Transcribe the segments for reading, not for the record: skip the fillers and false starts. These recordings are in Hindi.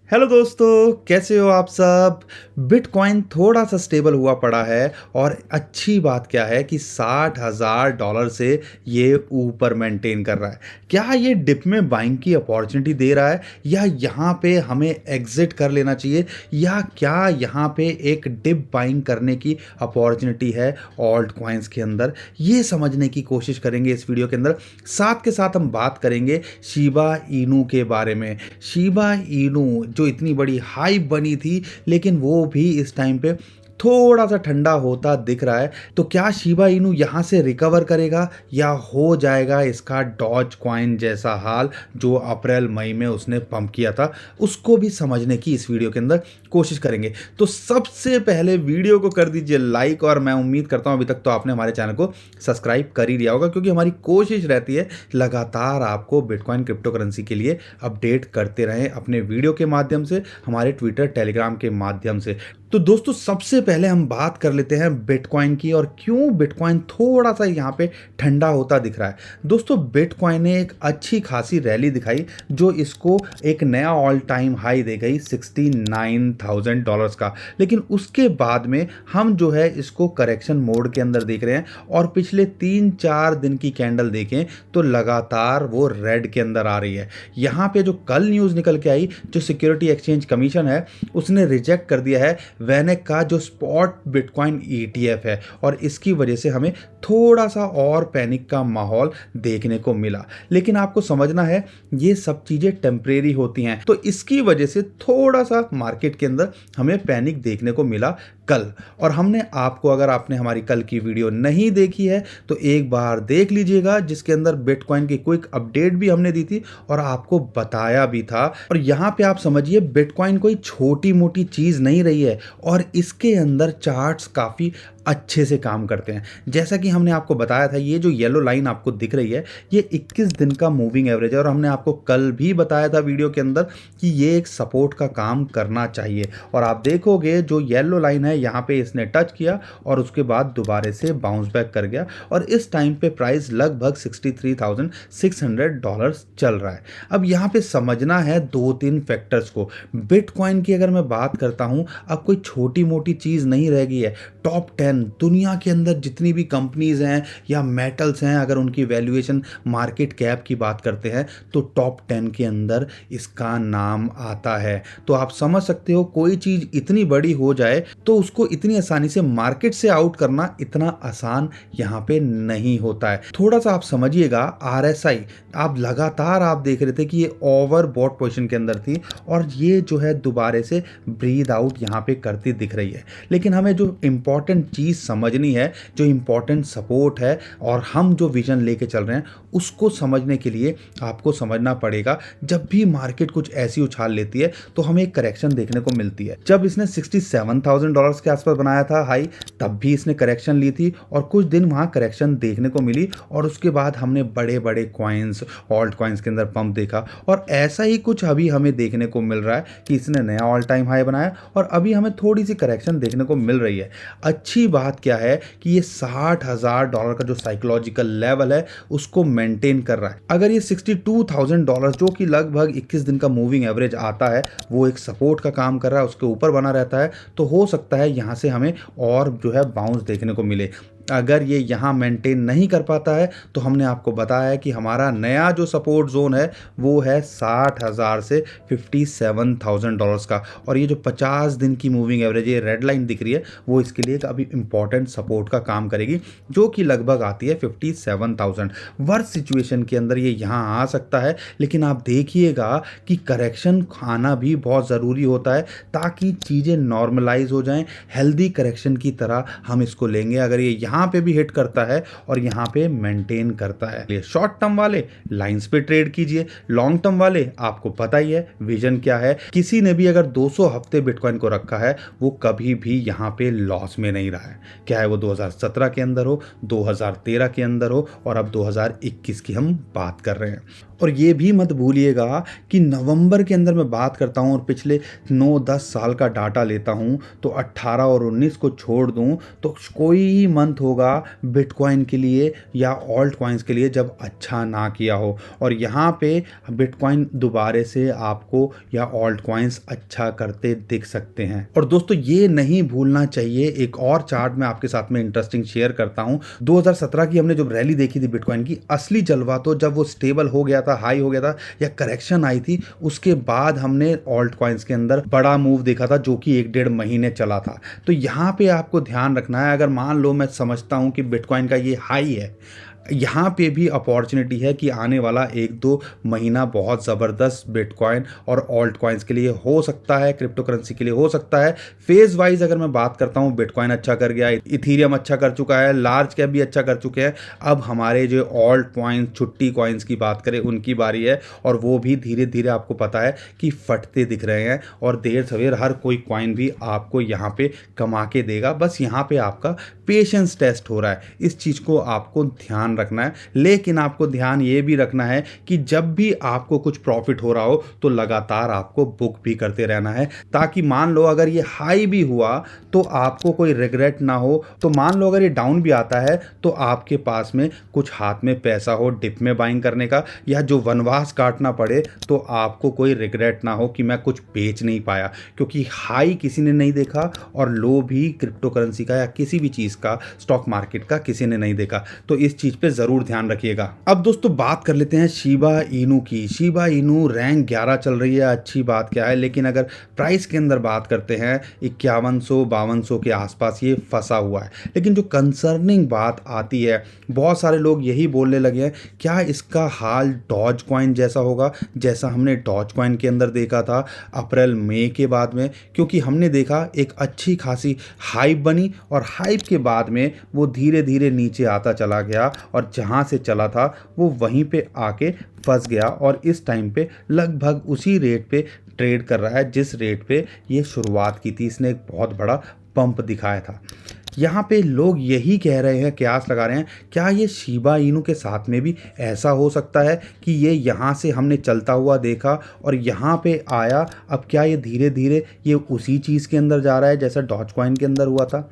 हेलो दोस्तों, कैसे हो आप सब। बिटकॉइन थोड़ा सा स्टेबल हुआ पड़ा है और अच्छी बात क्या है कि $60,000 से ये ऊपर मेंटेन कर रहा है। क्या ये डिप में बाइंग की अपॉर्चुनिटी दे रहा है या यहाँ पे हमें एग्जिट कर लेना चाहिए, या क्या यहाँ पे एक डिप बाइंग करने की अपॉर्चुनिटी है ऑल्ट कॉइन्स के अंदर, ये समझने की कोशिश करेंगे इस वीडियो के अंदर। साथ के साथ हम बात करेंगे शिबा इनू के बारे में। शिबा इनू जो इतनी बड़ी हाइप बनी थी, लेकिन वो भी इस टाइम पे थोड़ा सा ठंडा होता दिख रहा है। तो क्या शिबा इनू यहाँ से रिकवर करेगा या हो जाएगा इसका डॉज कॉइन जैसा हाल जो अप्रैल मई में उसने पंप किया था, उसको भी समझने की इस वीडियो के अंदर कोशिश करेंगे। तो सबसे पहले वीडियो को कर दीजिए लाइक, और मैं उम्मीद करता हूँ अभी तक तो आपने हमारे चैनल को सब्सक्राइब कर ही लिया होगा, क्योंकि हमारी कोशिश रहती है लगातार आपको बिटकॉइन क्रिप्टो करेंसी के लिए अपडेट करते रहें अपने वीडियो के माध्यम से, हमारे ट्विटर टेलीग्राम के माध्यम से। तो दोस्तों सबसे पहले हम बात कर लेते हैं बिटकॉइन की, और क्यों बिटकॉइन थोड़ा सा यहाँ पे ठंडा होता दिख रहा है। दोस्तों बिटकॉइन ने एक अच्छी खासी रैली दिखाई जो इसको एक नया ऑल टाइम हाई दे गई $69,000 का, लेकिन उसके बाद में हम जो है इसको करेक्शन मोड के अंदर देख रहे हैं, और पिछले 3-4 दिन की कैंडल देखें तो लगातार वो रेड के अंदर आ रही है। यहाँ पे जो कल न्यूज़ निकल के आई, जो सिक्योरिटी एक्सचेंज कमीशन है उसने रिजेक्ट कर दिया है वैनेक का जो स्पॉट बिटकॉइन ETF है, और इसकी वजह से हमें थोड़ा सा और पैनिक का माहौल देखने को मिला। लेकिन आपको समझना है ये सब चीज़ें टेम्परेरी होती हैं, तो इसकी वजह से थोड़ा सा मार्केट के अंदर हमें पैनिक देखने को मिला कल। और हमने आपको, अगर आपने हमारी कल की वीडियो नहीं देखी है तो एक बार देख लीजिएगा, जिसके अंदर बिटकॉइन की क्विक अपडेट भी हमने दी थी और आपको बताया भी था। और यहाँ पे आप समझिए बिटकॉइन कोई छोटी मोटी चीज़ नहीं रही है, और इसके अंदर चार्ट्स काफ़ी अच्छे से काम करते हैं। जैसा कि हमने आपको बताया था, ये जो येलो लाइन आपको दिख रही है ये 21 दिन का मूविंग एवरेज है, और हमने आपको कल भी बताया था वीडियो के अंदर कि ये एक सपोर्ट का काम करना चाहिए। और आप देखोगे जो येलो लाइन है यहाँ पे इसने टच किया और उसके बाद दोबारा से बाउंस बैक कर गया, और इस टाइम पे प्राइस लगभग $63,600 चल रहा है। अब यहाँ पे समझना है 2-3 फैक्टर्स को। बिटकॉइन की अगर मैं बात करता हूँ, अब कोई छोटी मोटी चीज़ नहीं रह गई है। टॉप 10 दुनिया के अंदर जितनी भी कंपनीज हैं या मेटल्स हैं, अगर उनकी वैल्यूएशन मार्केट कैप की बात करते हैं तो टॉप 10 के अंदर इसका नाम आता है। तो आप समझ सकते हो कोई चीज़ इतनी बड़ी हो जाए तो उसको इतनी आसानी से मार्केट से आउट करना इतना आसान यहाँ पे नहीं होता है। थोड़ा सा आप समझिएगा, RSI आप लगातार आप देख रहे थे कि ये ओवर बॉट पोजीशन के अंदर थी, और ये जो है दोबारा से ब्रीद आउट यहाँ पे करती दिख रही है। लेकिन हमें जो इम्पॉर्टेंट चीज़ समझनी है, जो इम्पॉर्टेंट सपोर्ट है, और हम जो विजन लेके चल रहे हैं उसको समझने के लिए आपको समझना पड़ेगा, जब भी मार्केट कुछ ऐसी उछाल लेती है तो हमें एक करेक्शन देखने को मिलती है। जब इसने $67,000 के आसपास बनाया था हाई, तब भी इसने करेक्शन ली थी और कुछ दिन वहाँ करेक्शन देखने को मिली, और उसके बाद हमने बड़े बड़े कॉइन्स ऑल्ट कॉइन्स के अंदर पंप देखा, और ऐसा ही कुछ अभी हमें देखने को मिल रहा है कि इसने नया ऑल टाइम हाई बनाया और अभी हमें थोड़ी सी करेक्शन देखने को मिल रही है। अच्छी बात क्या है कि ये $60,000 का जो साइकोलॉजिकल लेवल है उसको मेंटेन कर रहा है। अगर ये $62,000 जो कि लगभग 21 दिन का मूविंग एवरेज आता है, वो एक सपोर्ट का काम कर रहा है, उसके ऊपर बना रहता है, तो हो सकता है यहाँ से हमें और जो है बाउंस देखने को मिले। अगर ये यहाँ मेंटेन नहीं कर पाता है तो हमने आपको बताया है कि हमारा नया जो सपोर्ट जोन है वो है 60,000 से $57,000 का, और ये जो 50 दिन की मूविंग एवरेज ये रेड लाइन दिख रही है वो इसके लिए एक अभी इंपॉर्टेंट सपोर्ट का काम करेगी, जो कि लगभग आती है 57,000। वर्स्ट सिचुएशन के अंदर ये यहाँ आ सकता है, लेकिन आप देखिएगा कि करेक्शन आना भी बहुत ज़रूरी होता है ताकि चीज़ें नॉर्मलाइज हो जाएं। हेल्दी करेक्शन की तरह हम इसको लेंगे। अगर ये यहाँ पे भी हिट करता है और यहाँ पे मेंटेन करता है, शॉर्ट टर्म वाले लाइंस पे ट्रेड कीजिए, लॉन्ग टर्म वाले आपको पता ही है विजन क्या है। किसी ने भी अगर 200 हफ्ते बिटकॉइन को रखा है वो कभी भी यहाँ पे लॉस में नहीं रहा है, क्या है वो 2017 के अंदर हो, 2013 के अंदर हो, और अब 2021 की हम बात कर रहे हैं। और ये भी मत भूलिएगा कि नवंबर के अंदर मैं बात करता हूँ और पिछले 9-10 साल का डाटा लेता हूँ, तो 18 और 19 को छोड़ दूँ तो कोई ही मंथ होगा बिटकॉइन के लिए या ऑल्ट कॉइन्स के लिए जब अच्छा ना किया हो, और यहाँ पे बिटकॉइन दोबारे से आपको या ऑल्ट कॉइन्स अच्छा करते दिख सकते हैं। और दोस्तों ये नहीं भूलना चाहिए, एक और चार्ट मैं आपके साथ में इंटरेस्टिंग शेयर करता हूँ। 2017 की हमने जब रैली देखी थी बिटकॉइन की, असली जलवा तो जब वो स्टेबल हो गया था, हाई हो गया था या करेक्शन आई थी, उसके बाद हमने ऑल्ट कॉइन्स के अंदर बड़ा मूव देखा था जो कि 1-1.5 महीने चला था। तो यहाँ पे आपको ध्यान रखना है, अगर मान लो मैं समझता हूँ कि बिटकॉइन का ये हाई है, यहाँ पे भी अपॉर्चुनिटी है कि आने वाला 1-2 महीना बहुत ज़बरदस्त बिटकॉइन और ऑल्ट कॉइन्स के लिए हो सकता है, क्रिप्टो करेंसी के लिए हो सकता है। फेज़ वाइज अगर मैं बात करता हूँ, बिटकॉइन अच्छा कर गया, इथीरियम अच्छा कर चुका है, लार्ज कैप भी अच्छा कर चुके हैं। अब हमारे जो ऑल्ट कॉइन्स, छुट्टी कॉइन्स की बात करें, उनकी बारी है, और वो भी धीरे धीरे आपको पता है कि फटते दिख रहे हैं, और देर सवेर हर कोई कॉइन भी आपको यहाँ पे कमा के देगा। बस यहाँ पे आपका पेशेंस टेस्ट हो रहा है, इस चीज़ को आपको ध्यान रखना है। लेकिन आपको ध्यान ये भी रखना है कि जब भी आपको कुछ प्रॉफिट हो रहा हो तो लगातार आपको बुक भी करते रहना है, ताकि मान लो अगर ये हाई भी हुआ तो आपको कोई रिग्रेट ना हो। तो मान लो अगर ये डाउन भी आता है तो आपके पास में कुछ हाथ में पैसा हो डिप में बाइंग करने का, या जो वनवास काटना पड़े तो आपको कोई रिग्रेट ना हो कि मैं कुछ बेच नहीं पाया, क्योंकि हाई किसी ने नहीं देखा और लो भी क्रिप्टो करेंसी का या किसी भी चीज़ का, स्टॉक मार्केट का, किसी ने नहीं देखा। तो इस चीज़ पे ज़रूर ध्यान रखिएगा। अब दोस्तों बात कर लेते हैं शिबा इनू की। शिबा इनू रैंक 11 चल रही है, अच्छी बात क्या है, लेकिन अगर प्राइस के अंदर बात करते हैं 5100-5200 के आसपास ये फंसा हुआ है। लेकिन जो कंसर्निंग बात आती है, बहुत सारे लोग यही बोलने लगे हैं, क्या इसका हाल डॉज कॉइन जैसा होगा जैसा हमने डॉज कॉइन के अंदर देखा था अप्रैल मई के बाद में? क्योंकि हमने देखा एक अच्छी खासी हाइप बनी और हाइप के बाद में वो धीरे धीरे नीचे आता चला गया, और जहाँ से चला था वो वहीं पे आके फंस गया, और इस टाइम पे लगभग उसी रेट पे ट्रेड कर रहा है जिस रेट पे ये शुरुआत की थी। इसने एक बहुत बड़ा पंप दिखाया था। यहाँ पे लोग यही कह रहे हैं, कयास लगा रहे हैं, क्या ये शिबा इनू के साथ में भी ऐसा हो सकता है कि ये यहाँ से हमने चलता हुआ देखा और यहाँ पे आया, अब क्या ये धीरे धीरे ये उसी चीज़ के अंदर जा रहा है जैसा डॉज कॉइन के अंदर हुआ था?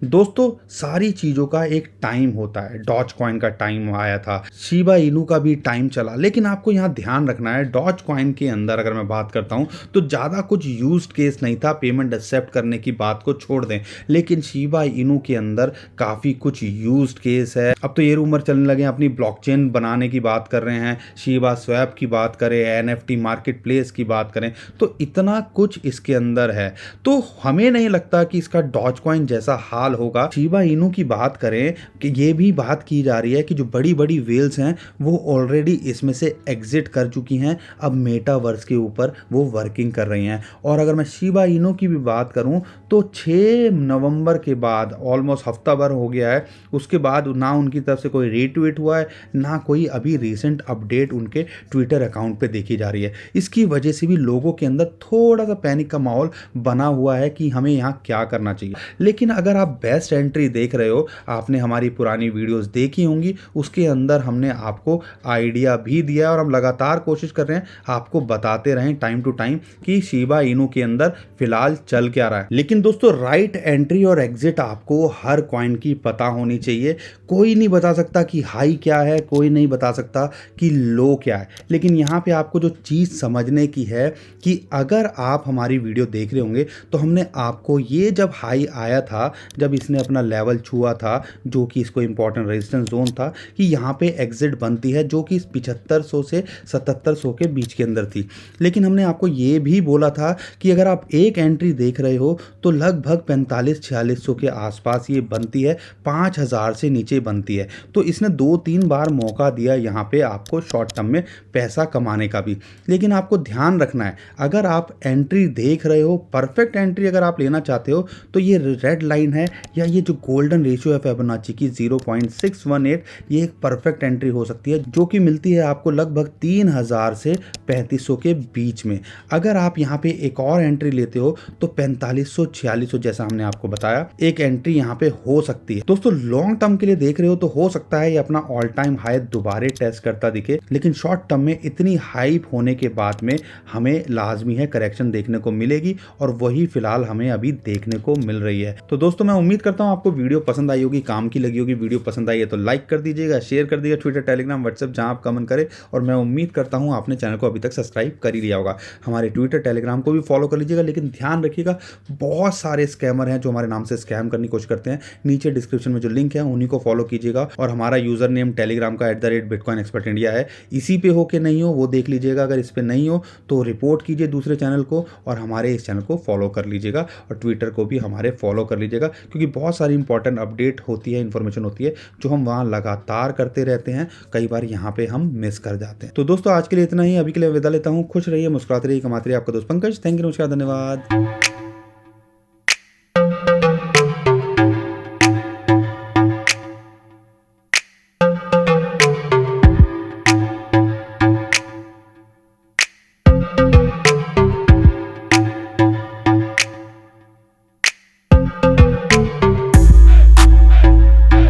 दोस्तों सारी चीज़ों का एक टाइम होता है, डॉज कॉइन का टाइम आया था, शिबा इनू का भी टाइम चला, लेकिन आपको यहाँ ध्यान रखना है डॉज कॉइन के अंदर अगर मैं बात करता हूँ तो ज़्यादा कुछ यूज्ड केस नहीं था, पेमेंट एक्सेप्ट करने की बात को छोड़ दें। लेकिन शिबा इनू के अंदर काफ़ी कुछ यूज्ड केस है। अब तो ये रूमर चलने लगे हैं, अपनी ब्लॉकचेन बनाने की बात कर रहे हैं, शिबा स्वैप की बात करें, एनएफटी मार्केट प्लेस की बात करें, तो इतना कुछ इसके अंदर है। तो हमें नहीं लगता कि इसका डॉज कॉइन जैसा हाल होगा। शिबा इनू की बात करें कि ये भी बात की जा रही है कि जो बड़ी बड़ी वेल्स हैं वो ऑलरेडी इसमें से एग्जिट कर चुकी हैं, अब मेटावर्स के ऊपर वो वर्किंग कर रही हैं। और अगर मैं शिबा इनू की भी बात करूं तो 6 नवंबर के बाद ऑलमोस्ट हफ्ता भर हो गया है, उसके बाद ना उनकी तरफ से कोई रीट्वीट हुआ है, ना कोई अभी रिसेंट अपडेट उनके ट्विटर अकाउंट पे देखी जा रही है। इसकी वजह से भी लोगों के अंदर थोड़ा सा पैनिक का माहौल बना हुआ है कि हमें यहाँ क्या करना चाहिए। लेकिन अगर आप बेस्ट एंट्री देख रहे हो, आपने हमारी पुरानी वीडियोस देखी होंगी, उसके अंदर हमने आपको आइडिया भी दिया और हम लगातार कोशिश कर रहे हैं आपको बताते रहें टाइम टू टाइम कि शिबा इनू के अंदर फिलहाल चल क्या रहा है। लेकिन दोस्तों राइट एंट्री और एग्जिट आपको हर कॉइन की पता होनी चाहिए। कोई नहीं बता सकता कि हाई क्या है, कोई नहीं बता सकता कि लो क्या है, लेकिन यहाँ पे आपको जो चीज़ समझने की है कि अगर आप हमारी वीडियो देख रहे होंगे तो हमने आपको ये जब हाई आया था, जब इसने अपना लेवल छुआ था जो कि इसको इंपॉर्टेंट रेजिस्टेंस जोन था, कि यहाँ पे एग्जिट बनती है जो कि 7500 से 7700 के बीच के अंदर थी। लेकिन हमने आपको ये भी बोला था कि अगर आप एक एंट्री देख रहे हो तो लगभग 4500-4600 के आसपास ये बनती है, 5000 से नीचे बनती है। तो इसने 2-3 बार मौका दिया यहाँ पे आपको शॉर्ट टर्म में पैसा कमाने का भी। लेकिन आपको ध्यान रखना है, अगर आप एंट्री देख रहे हो, परफेक्ट एंट्री अगर आप लेना चाहते हो, तो ये रेड लाइन है या ये जो गोल्डन रेशियो है फिबोनाची की 0.618, ये एक परफेक्ट एंट्री हो सकती है जो कि मिलती है आपको लगभग 3000 से 3500 के बीच में। अगर आप यहाँ पे एक और एंट्री लेते हो तो 4500-4600 जैसा हमने आपको बताया, एक एंट्री यहाँ पे हो सकती है। दोस्तों लॉन्ग टर्म के लिए देख रहे हो तो हो सकता है ये अपना ऑल टाइम हाई दोबारा टेस्ट करता दिखे, लेकिन शॉर्ट टर्म में इतनी हाइप होने के बाद में हमें लाजमी है करेक्शन देखने को मिलेगी, और वही फिलहाल हमें अभी देखने को मिल रही है। तो दोस्तों मैं उम्मीद करता हूँ आपको वीडियो पसंद आई होगी, काम की लगी होगी। वीडियो पसंद आई है तो लाइक कर दीजिएगा, शेयर कर दीजिएगा, ट्विटर, टेलीग्राम, व्हाट्सएप जहाँ आप कमेंट करें। और मैं उम्मीद करता हूँ आपने चैनल को अभी तक सब्सक्राइब कर ही लिया होगा। हमारे ट्विटर, टेलीग्राम को भी फॉलो कर लीजिएगा, लेकिन ध्यान रखिएगा बहुत सारे स्कैमर हैं जो हमारे नाम से स्कैम करने की कोशिश करते हैं। नीचे डिस्क्रिप्शन में जो लिंक है उन्हीं को फॉलो कीजिएगा। और हमारा यूजर नेम टेलीग्राम का @bitcoinexpertindia है। इसी पे हो कि नहीं हो वो देख लीजिएगा। अगर इस पे नहीं हो तो रिपोर्ट कीजिए दूसरे चैनल को और हमारे इस चैनल को फॉलो कर लीजिएगा। और ट्विटर को भी हमारे फॉलो कर लीजिएगा, क्योंकि बहुत सारी इंपॉर्टेंट अपडेट होती है, इन्फॉर्मेशन होती है जो हम वहाँ लगातार करते रहते हैं। कई बार यहाँ पे हम मिस कर जाते हैं। तो दोस्तों आज के लिए इतना ही। अभी के लिए विदा लेता हूँ। खुश रहिए, मुस्कुराते रहिए, कमाते रहिए। आपका दोस्त पंकज। थैंक यू, नमस्कार, धन्यवाद।